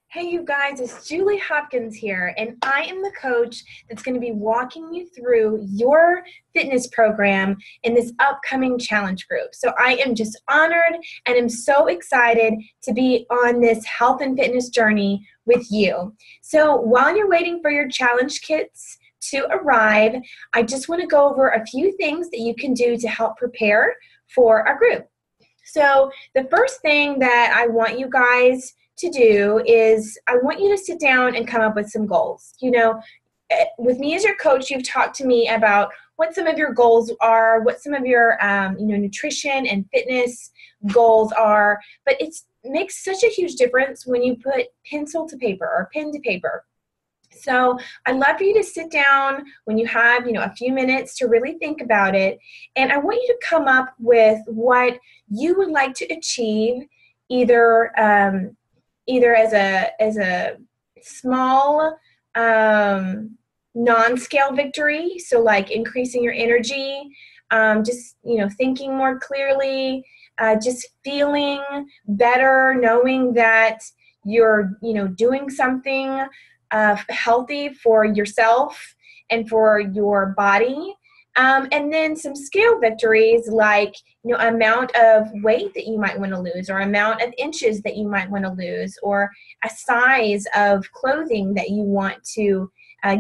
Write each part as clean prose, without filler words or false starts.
Hey, you guys, it's Julie Hopkins here, and I am the coach that's going to be walking you through your fitness program in this upcoming challenge group. So I am just honored and am so excited to be on this health and fitness journey with you. So while you're waiting for your challenge kits to arrive, I just want to go over a few things that you can do to help prepare for our group. So the first thing that I want you guys to do is I want you to sit down and come up with some goals. With me as your coach, you've talked to me about what some of your goals are, what some of your nutrition and fitness goals are, but it makes such a huge difference when you put pencil to paper or pen to paper. So I'd love for you to sit down when you have, a few minutes to really think about it. And I want you to come up with what you would like to achieve either as a small non-scale victory, so like increasing your energy, thinking more clearly, just feeling better, knowing that you're, doing something healthy for yourself and for your body. And then some scale victories like, amount of weight that you might want to lose, or amount of inches that you might want to lose, or a size of clothing that you want to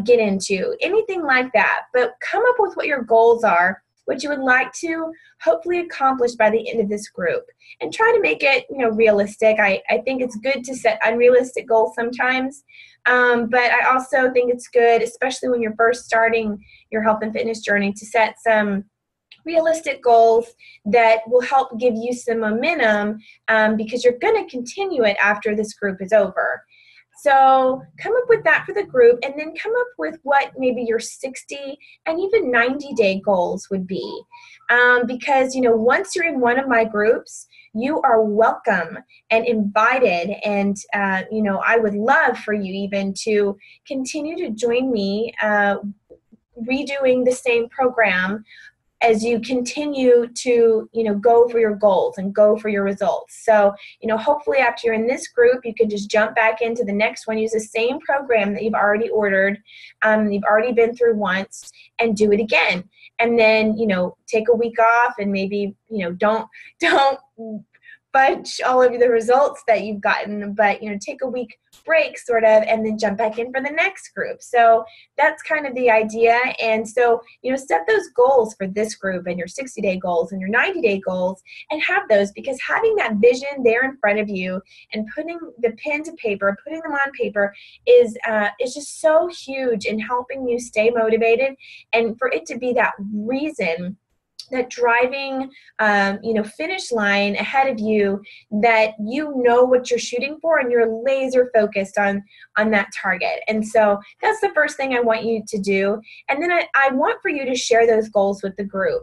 get into, anything like that. But come up with what your goals are, what you would like to hopefully accomplish by the end of this group, and try to make it, realistic. I think it's good to set unrealistic goals sometimes, but I also think it's good, especially when you're first starting your health and fitness journey, to set some realistic goals that will help give you some momentum, because you're going to continue it after this group is over. So come up with that for the group, and then come up with what maybe your 60 and even 90-day goals would be. Because, once you're in one of my groups, you are welcome and invited. And, I would love for you even to continue to join me redoing the same program as you continue to, go for your goals and go for your results. So, hopefully after you're in this group, you can just jump back into the next one, use the same program that you've already ordered, you've already been through once, and do it again. And then, take a week off and maybe, don't fudge all of the results that you've gotten, but, take a week break sort of, and then jump back in for the next group. So that's kind of the idea. And so, set those goals for this group and your 60-day goals and your 90-day goals, and have those, because having that vision there in front of you and putting the pen to paper, putting them on paper is just so huge in helping you stay motivated, and for it to be that reason, that driving, finish line ahead of you, that what you're shooting for, and you're laser focused on that target. And so that's the first thing I want you to do. And then I want for you to share those goals with the group.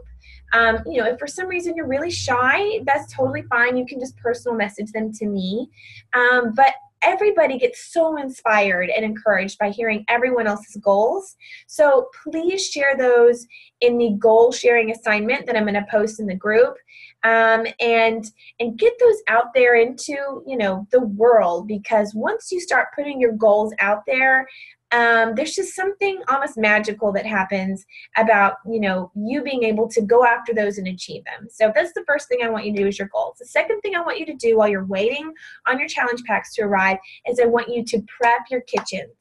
If for some reason you're really shy, that's totally fine. You can just personal message them to me. But everybody gets so inspired and encouraged by hearing everyone else's goals. So please share those in the goal sharing assignment that I'm going to post in the group, and get those out there into, the world, because once you start putting your goals out there, there's just something almost magical that happens about, you being able to go after those and achieve them. So that's the first thing I want you to do, is your goals. The second thing I want you to do while you're waiting on your challenge packs to arrive is I want you to prep your kitchens.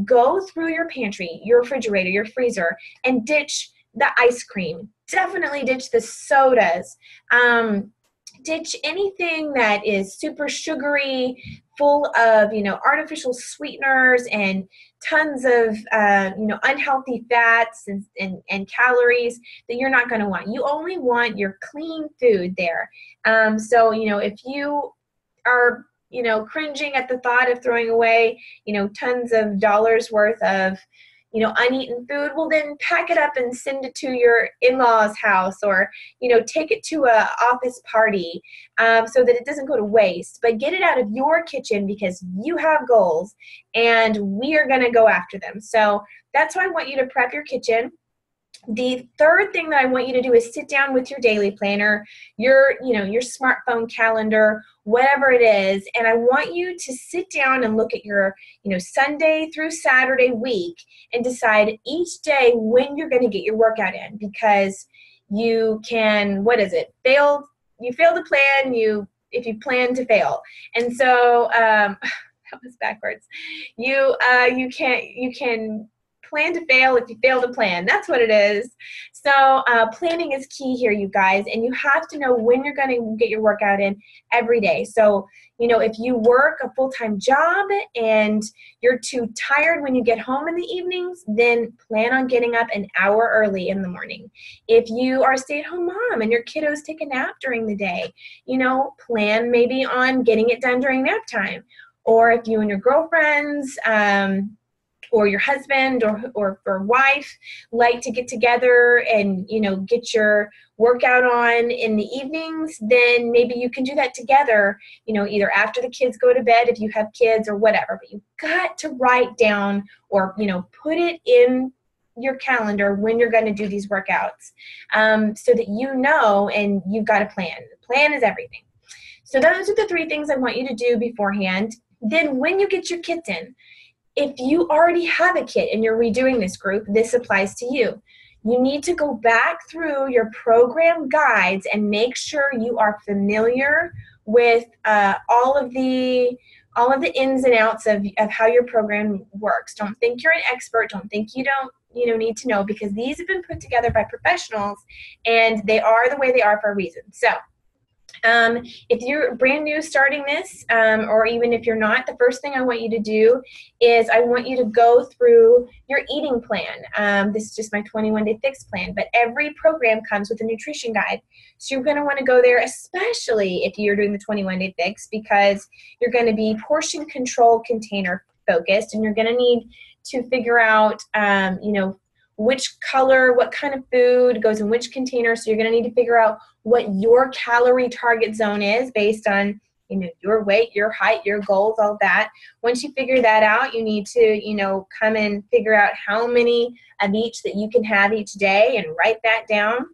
Go through your pantry, your refrigerator, your freezer, and ditch the ice cream. Definitely ditch the sodas. Ditch anything that is super sugary, full of, artificial sweeteners and tons of, unhealthy fats and calories that you're not going to want. You only want your clean food there. So, if you are, cringing at the thought of throwing away, tons of dollars worth of, uneaten food, well, then pack it up and send it to your in-laws' house, or, take it to a office party, so that it doesn't go to waste. But get it out of your kitchen, because you have goals and we are going to go after them. So that's why I want you to prep your kitchen. The third thing that I want you to do is sit down with your daily planner, your smartphone calendar, whatever it is, and I want you to sit down and look at your, Sunday through Saturday week and decide each day when you're going to get your workout in, because you can, you fail to plan, if you plan to fail. And so that was backwards. You can plan to fail if you fail to plan. That's what it is. So planning is key here, you guys, and you have to know when you're going to get your workout in every day. So, if you work a full-time job and you're too tired when you get home in the evenings, then plan on getting up an hour early in the morning. If you are a stay-at-home mom and your kiddos take a nap during the day, plan maybe on getting it done during nap time. Or if you and your girlfriends, or your husband or wife like to get together and, get your workout on in the evenings, then maybe you can do that together, either after the kids go to bed if you have kids or whatever. But you've got to write down or, put it in your calendar when you're going to do these workouts, so that and you've got a plan. The plan is everything. So those are the 3 things I want you to do beforehand. Then when you get your kits in, if you already have a kit and you're redoing this group, this applies to you. You need to go back through your program guides and make sure you are familiar with all of the ins and outs of how your program works. Don't think you're an expert. Don't think you don't need to know, because these have been put together by professionals and they are the way they are for a reason. So if you're brand new starting this, or even if you're not, the first thing I want you to do is I want you to go through your eating plan. This is just my 21-day fix plan, but every program comes with a nutrition guide. So you're going to want to go there, especially if you're doing the 21-day fix, because you're going to be portion control container focused, and you're going to need to figure out, which color, what kind of food goes in which container. So you're going to need to figure out what your calorie target zone is based on, your weight, your height, your goals, all that. Once you figure that out, you need to, come and figure out how many of each that you can have each day and write that down.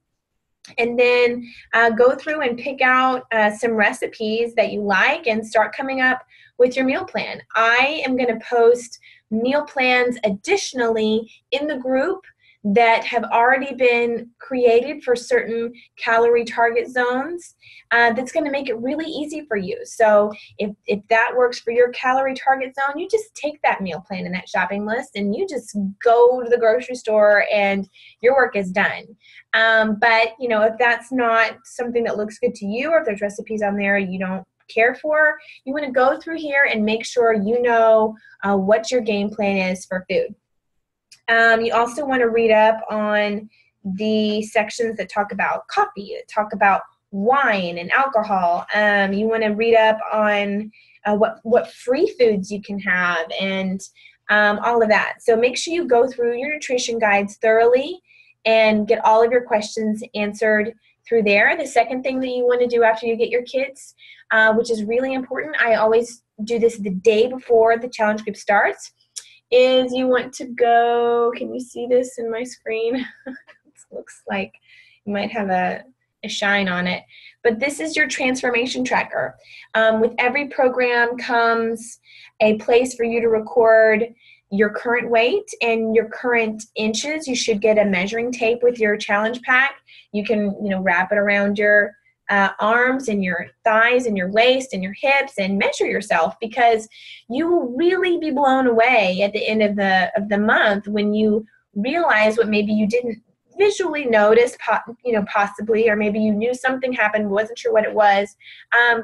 And then go through and pick out some recipes that you like and start coming up with your meal plan. I am going to post meal plans additionally in the group that have already been created for certain calorie target zones. That's going to make it really easy for you. So if that works for your calorie target zone, you just take that meal plan and that shopping list and you just go to the grocery store and your work is done. But if that's not something that looks good to you, or if there's recipes on there you don't care for, you want to go through here and make sure what your game plan is for food. You also want to read up on the sections that talk about coffee, that talk about wine and alcohol. You want to read up on what free foods you can have and all of that. So make sure you go through your nutrition guides thoroughly and get all of your questions answered through there. The second thing that you want to do after you get your kits, which is really important, I always do this the day before the challenge group starts, is you want to go, can you see this in my screen? It looks like you might have a shine on it. But this is your transformation tracker. With every program comes a place for you to record your current weight and your current inches. You should get a measuring tape with your challenge pack. You can, wrap it around your arms and your thighs and your waist and your hips and measure yourself, because you will really be blown away at the end of the month when you realize what maybe you didn't visually notice, possibly, or maybe you knew something happened, wasn't sure what it was.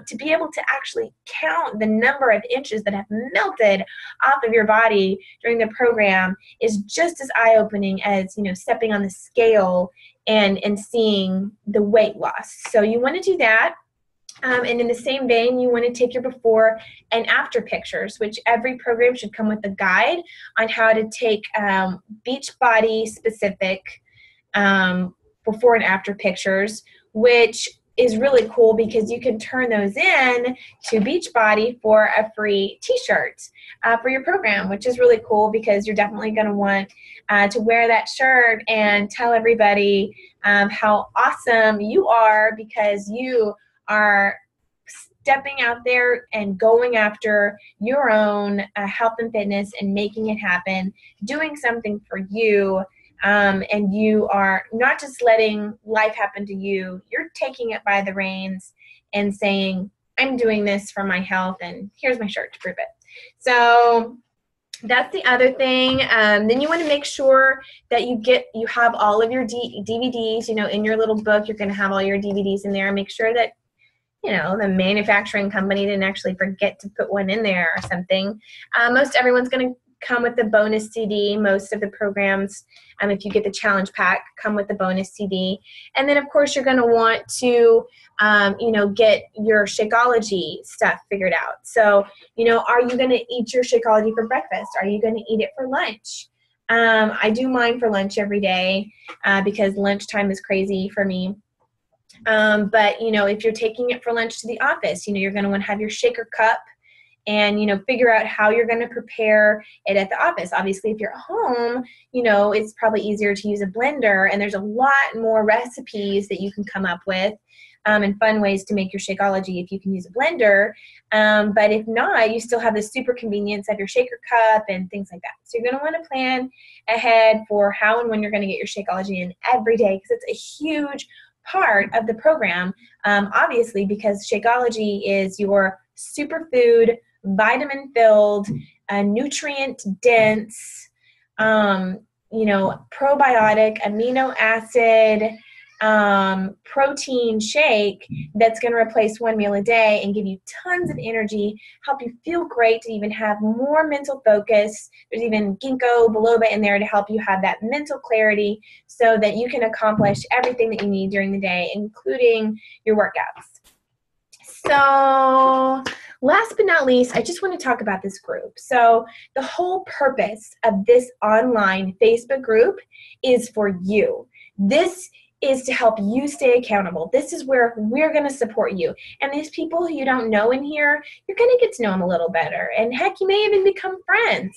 To be able to actually count the number of inches that have melted off of your body during the program is just as eye-opening as stepping on the scale and seeing the weight loss. So you want to do that. And in the same vein, you want to take your before and after pictures, which every program should come with a guide on how to take Beachbody specific before and after pictures, which is really cool because you can turn those in to Beachbody for a free t-shirt for your program, which is really cool because you're definitely going to want to wear that shirt and tell everybody how awesome you are because you are stepping out there and going after your own health and fitness and making it happen, doing something for you. And you are not just letting life happen to you, you're taking it by the reins and saying, I'm doing this for my health and here's my shirt to prove it. So that's the other thing. Then you want to make sure that you have all of your DVDs, in your little book. You're going to have all your DVDs in there. Make sure that the manufacturing company didn't actually forget to put one in there or something. Most everyone's going to come with the bonus CD. Most of the programs, if you get the challenge pack, come with the bonus CD. And then, of course, you're going to want to, get your Shakeology stuff figured out. So, are you going to eat your Shakeology for breakfast? Are you going to eat it for lunch? I do mine for lunch every day because lunchtime is crazy for me. But, if you're taking it for lunch to the office, you're going to want to have your shaker cup and, figure out how you're going to prepare it at the office. Obviously, if you're at home, it's probably easier to use a blender, and there's a lot more recipes that you can come up with and fun ways to make your Shakeology if you can use a blender. But if not, you still have the super convenience of your shaker cup and things like that. So you're going to want to plan ahead for how and when you're going to get your Shakeology in every day because it's a huge part of the program, obviously, because Shakeology is your superfood, vitamin-filled, nutrient-dense, probiotic, amino acid, protein shake that's going to replace one meal a day and give you tons of energy, help you feel great, to even have more mental focus. There's even ginkgo biloba in there to help you have that mental clarity so that you can accomplish everything that you need during the day, including your workouts. So last but not least, I just want to talk about this group. So the whole purpose of this online Facebook group is for you. This is to help you stay accountable. This is where we're going to support you. And these people who you don't know in here, you're going to get to know them a little better. And heck, you may even become friends.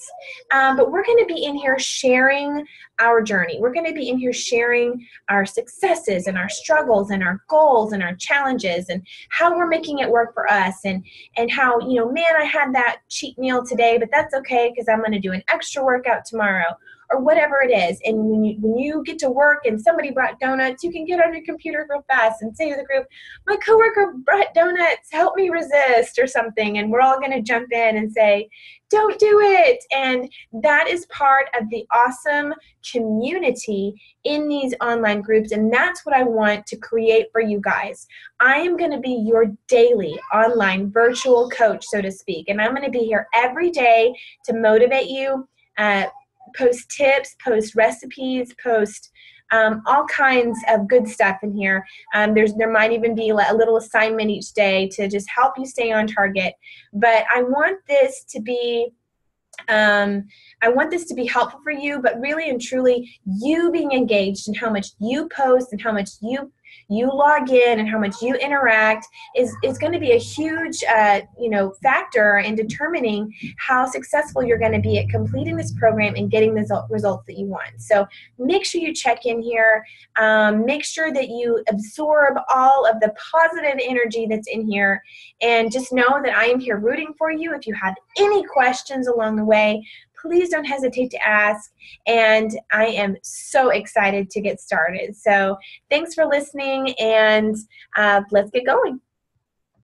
But we're going to be in here sharing our journey. We're going to be in here sharing our successes and our struggles and our goals and our challenges and how we're making it work for us and how, man, I had that cheat meal today, but that's okay because I'm going to do an extra workout tomorrow. Or whatever it is. And when you get to work and somebody brought donuts, you can get on your computer real fast and say to the group, my coworker brought donuts, help me resist or something. And we're all going to jump in and say, don't do it. And that is part of the awesome community in these online groups. And that's what I want to create for you guys. I am going to be your daily online virtual coach, so to speak. And I'm going to be here every day to motivate you, post tips, post recipes, post all kinds of good stuff in here. There might even be a little assignment each day to just help you stay on target. But I want this to be helpful for you, but really and truly you being engaged in how much you post and how much you log in and how much you interact is going to be a huge factor in determining how successful you're going to be at completing this program and getting the results that you want. So make sure you check in here. Make sure that you absorb all of the positive energy that's in here, and just know that I am here rooting for you. If you have any questions along the way, please don't hesitate to ask, and I am so excited to get started. So thanks for listening, and let's get going.